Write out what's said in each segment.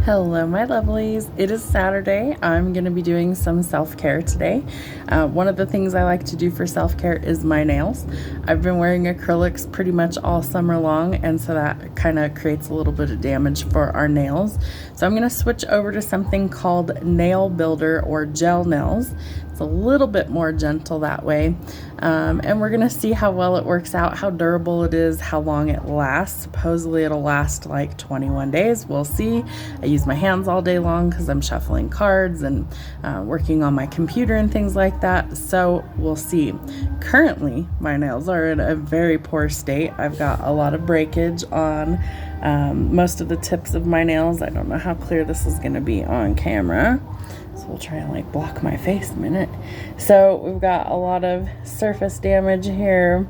Hello my lovelies, it is Saturday. I'm going to be doing some self-care today. One of the things I like to do for self-care is my nails. I've been wearing acrylics pretty much all summer long, and so that kind of creates a little bit of damage for our nails. So I'm going to switch over to something called Nail Builder or gel nails. It's a little bit more gentle that way, and we're going to see how well it works out, how durable it is, how long it lasts. Supposedly it'll last like 21 days. We'll see. I use my hands all day long because I'm shuffling cards and working on my computer and things like that, so we'll see. Currently my nails are in a very poor state. I've got a lot of breakage on most of the tips of my nails. I don't know how clear this is going to be on camera, so we'll try and like block my face a minute. So we've got a lot of surface damage here.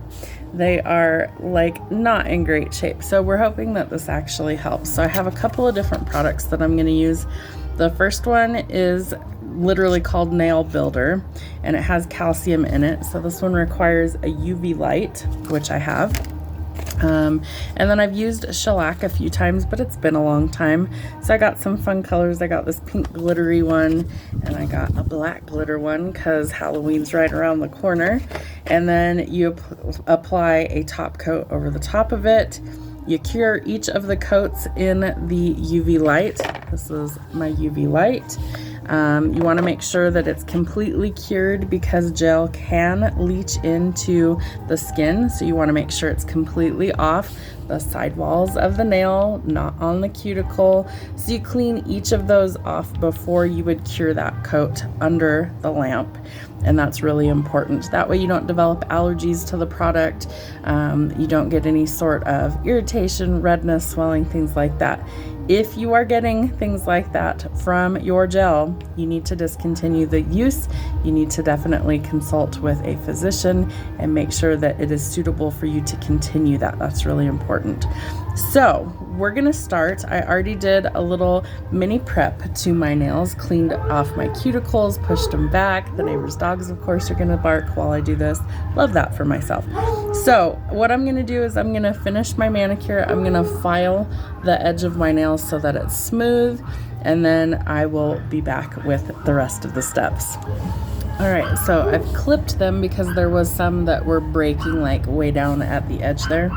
They are like not in great shape, so we're hoping that this actually helps. So I have a couple of different products that I'm going to use. The first one is literally called Nail Builder, and it has calcium in it, so this one requires a UV light, which I have. And then I've used shellac a few times, but it's been a long time, so I got some fun colors. I got this pink glittery one, and I got a black glitter one because Halloween's right around the corner. And then you apply a top coat over the top of it. You cure each of the coats in the UV light. This is my UV light. You want to make sure that it's completely cured because gel can leach into the skin, so you want to make sure it's completely off the side walls of the nail, not on the cuticle. So you clean each of those off before you would cure that coat under the lamp, and that's really important. That way you don't develop allergies to the product, you don't get any sort of irritation, redness, swelling, things like that. If you are getting things like that from your gel, you need to discontinue the use. You need to definitely consult with a physician and make sure that it is suitable for you to continue that. That's really important. So we're gonna start. I already did a little mini prep to my nails, cleaned off my cuticles, pushed them back. The neighbor's dogs, of course, are gonna bark while I do this. Love that for myself. So what I'm gonna do is I'm gonna finish my manicure. I'm gonna file the edge of my nails so that it's smooth, and then I will be back with the rest of the steps. All right, so I've clipped them because there was some that were breaking like way down at the edge there.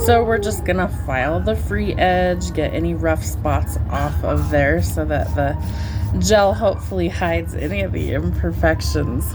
So we're just gonna file the free edge, get any rough spots off of there so that the gel hopefully hides any of the imperfections.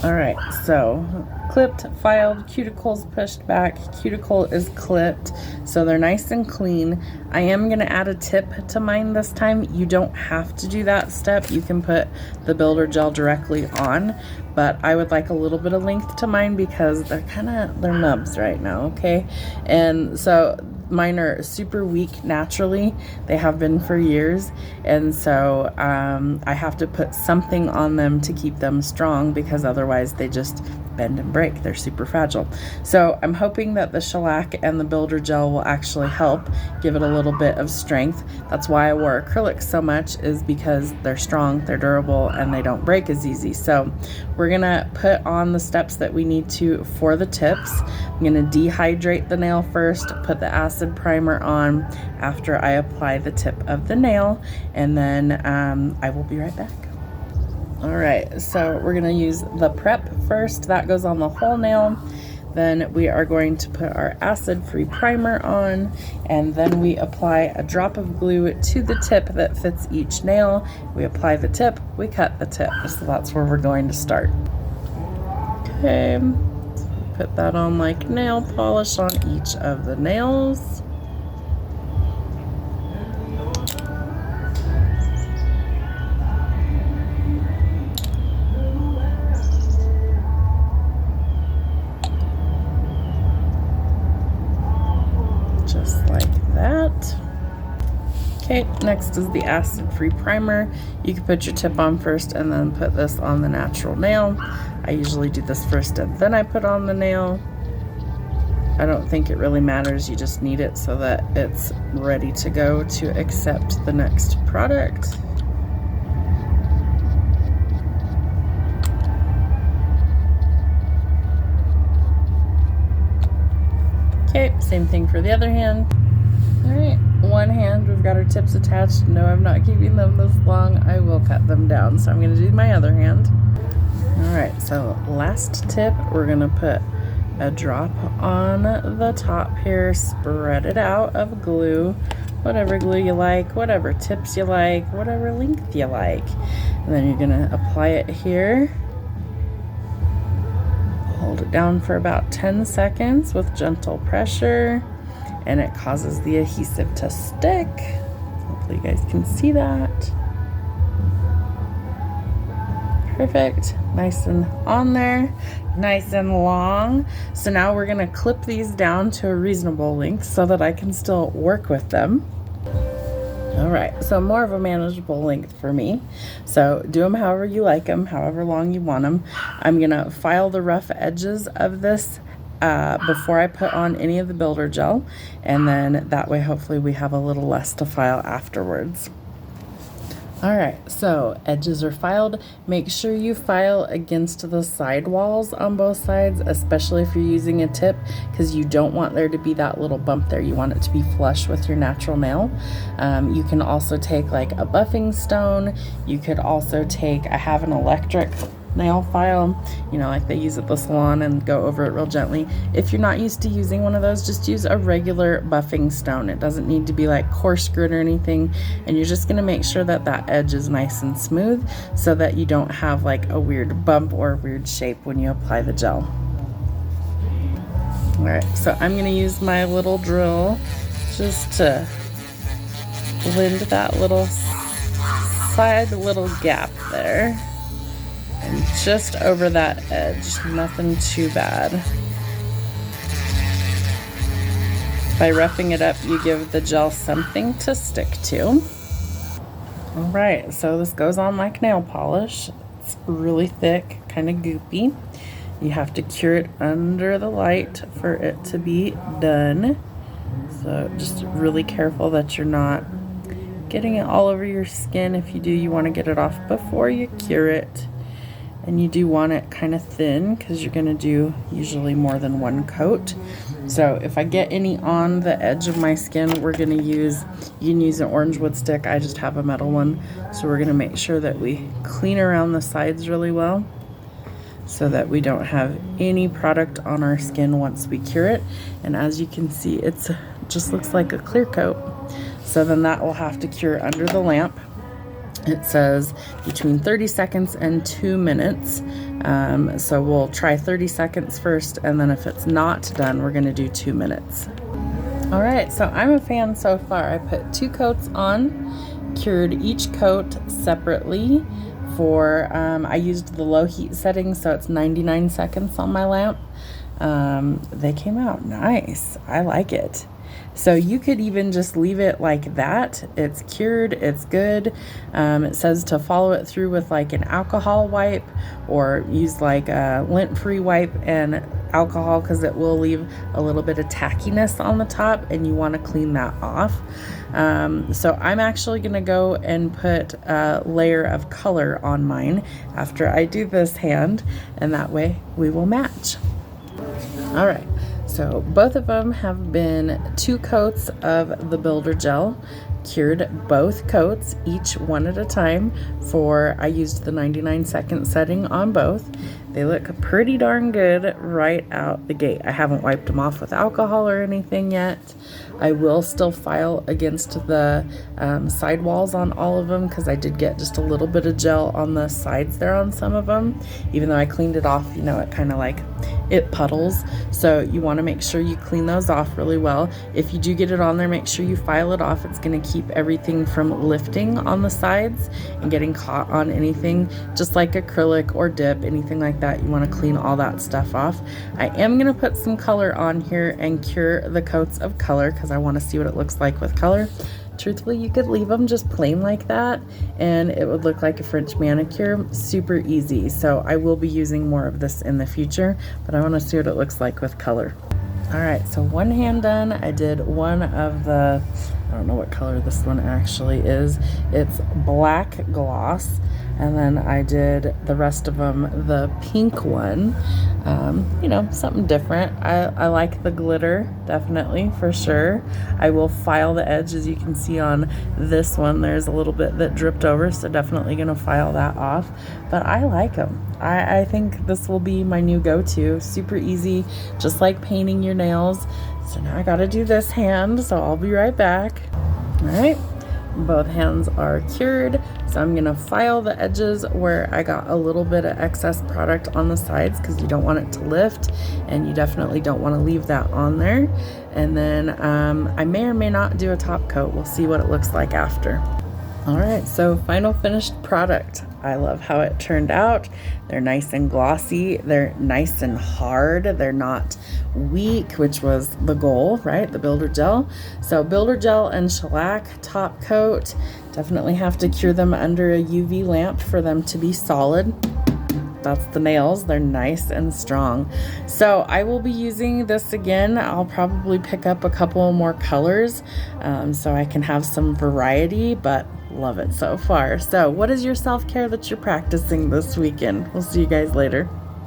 All right, so clipped, filed, cuticles pushed back, cuticle is clipped, so they're nice and clean. I am gonna add a tip to mine this time. You don't have to do that step. You can put the builder gel directly on, but I would like a little bit of length to mine because they're nubs right now, okay? And so mine are super weak naturally. They have been for years, and so I have to put something on them to keep them strong because otherwise they just bend and break. They're super fragile. So I'm hoping that the shellac and the builder gel will actually help give it a little bit of strength. That's why I wore acrylics so much, is because they're strong, they're durable, and they don't break as easy. So we're gonna put on the steps that we need to for the tips. I'm gonna dehydrate the nail first, put the acid primer on after I apply the tip of the nail, and then I will be right back. All right, so we're gonna use the prep first. That goes on the whole nail. Then we are going to put our acid-free primer on, and then we apply a drop of glue to the tip that fits each nail. We apply the tip, we cut the tip. So that's where we're going to start. Okay, so put that on like nail polish on each of the nails. Just like that. Okay, next is the acid-free primer. You can put your tip on first and then put this on the natural nail. I usually do this first and then I put on the nail. I don't think it really matters, you just need it so that it's ready to go to accept the next product. Okay, same thing for the other hand. All right, one hand we've got her tips attached. No, I'm not keeping them this long. I will cut them down. So I'm going to do my other hand. All right, so last tip, we're going to put a drop on the top here, spread it out of glue, whatever glue you like, whatever tips you like, whatever length you like. And then you're gonna apply it here. Hold it down for about 10 seconds with gentle pressure, and it causes the adhesive to stick. Hopefully you guys can see that. Perfect, nice and on there, nice and long. So now we're gonna clip these down to a reasonable length so that I can still work with them. All right, so more of a manageable length for me. So do them however you like them, however long you want them. I'm gonna file the rough edges of this before I put on any of the builder gel, and then that way hopefully we have a little less to file afterwards. All right, so edges are filed. Make sure you file against the side walls on both sides, especially if you're using a tip, because you don't want there to be that little bump there. You want it to be flush with your natural nail. You can also take like a buffing stone. You could also take, I have an electric nail file, you know, like they use at the salon, and go over it real gently. If you're not used to using one of those, just use a regular buffing stone. It doesn't need to be like coarse grit or anything, and you're just going to make sure that that edge is nice and smooth so that you don't have like a weird bump or a weird shape when you apply the gel. All right, so I'm going to use my little drill just to blend that little side little gap there. And just over that edge, nothing too bad. By roughing it up, you give the gel something to stick to. All right, so this goes on like nail polish. It's really thick, kind of goopy. You have to cure it under the light for it to be done. So just really careful that you're not getting it all over your skin. If you do, you want to get it off before you cure it. And you do want it kind of thin because you're going to do usually more than one coat. So if I get any on the edge of my skin, we're going to use, you can use an orange wood stick. I just have a metal one. So we're going to make sure that we clean around the sides really well so that we don't have any product on our skin once we cure it. And as you can see, it's just looks like a clear coat. So then that will have to cure under the lamp. It says between 30 seconds and 2 minutes. So we'll try 30 seconds first, and then if it's not done, we're gonna do 2 minutes. All right, so I'm a fan so far. I put 2 coats on, cured each coat separately for, I used the low heat setting, so it's 99 seconds on my lamp. They came out nice. I like it. So you could even just leave it like that. It's cured, it's good. It says to follow it through with like an alcohol wipe, or use like a lint-free wipe and alcohol, because it will leave a little bit of tackiness on the top and you want to clean that off. So I'm actually going to go and put a layer of color on mine after I do this hand, and that way we will match. All right. So both of them have been 2 coats of the builder gel, cured both coats, each one at a time for, I used the 99-second setting on both. They look pretty darn good right out the gate. I haven't wiped them off with alcohol or anything yet. I will still file against the side walls on all of them, because I did get just a little bit of gel on the sides there on some of them. Even though I cleaned it off, you know, it kind of like, it puddles. So you want to make sure you clean those off really well. If you do get it on there, make sure you file it off. It's going to keep everything from lifting on the sides and getting caught on anything, just like acrylic or dip, anything like that. You want to clean all that stuff off. I am going to put some color on here and cure the coats of color, because I want to see what it looks like with color. Truthfully, you could leave them just plain like that and it would look like a French manicure. Super easy. So I will be using more of this in the future, but I want to see what it looks like with color. All right, so one hand done. I did one of the don't know what color this one actually is. It's black gloss. And then I did the rest of them the pink one. You know, something different. I like the glitter, definitely, for sure. I will file the edge. As you can see on this one, there's a little bit that dripped over, so definitely gonna file that off. But I like them. I think this will be my new go-to. Super easy, just like painting your nails. So now I gotta do this hand, so I'll be right back. All right. Both hands are cured, so I'm gonna file the edges where I got a little bit of excess product on the sides, because you don't want it to lift, and you definitely don't want to leave that on there. And then I may or may not do a top coat. We'll see what it looks like after. All right, so final finished product. I love how it turned out. They're nice and glossy. They're nice and hard. They're not weak, which was the goal, right? The builder gel. So builder gel and shellac top coat. Definitely have to cure them under a UV lamp for them to be solid. That's the nails. They're nice and strong. So I will be using this again. I'll probably pick up a couple more colors so I can have some variety, but love it so far. So what is your self-care that you're practicing this weekend? We'll see you guys later.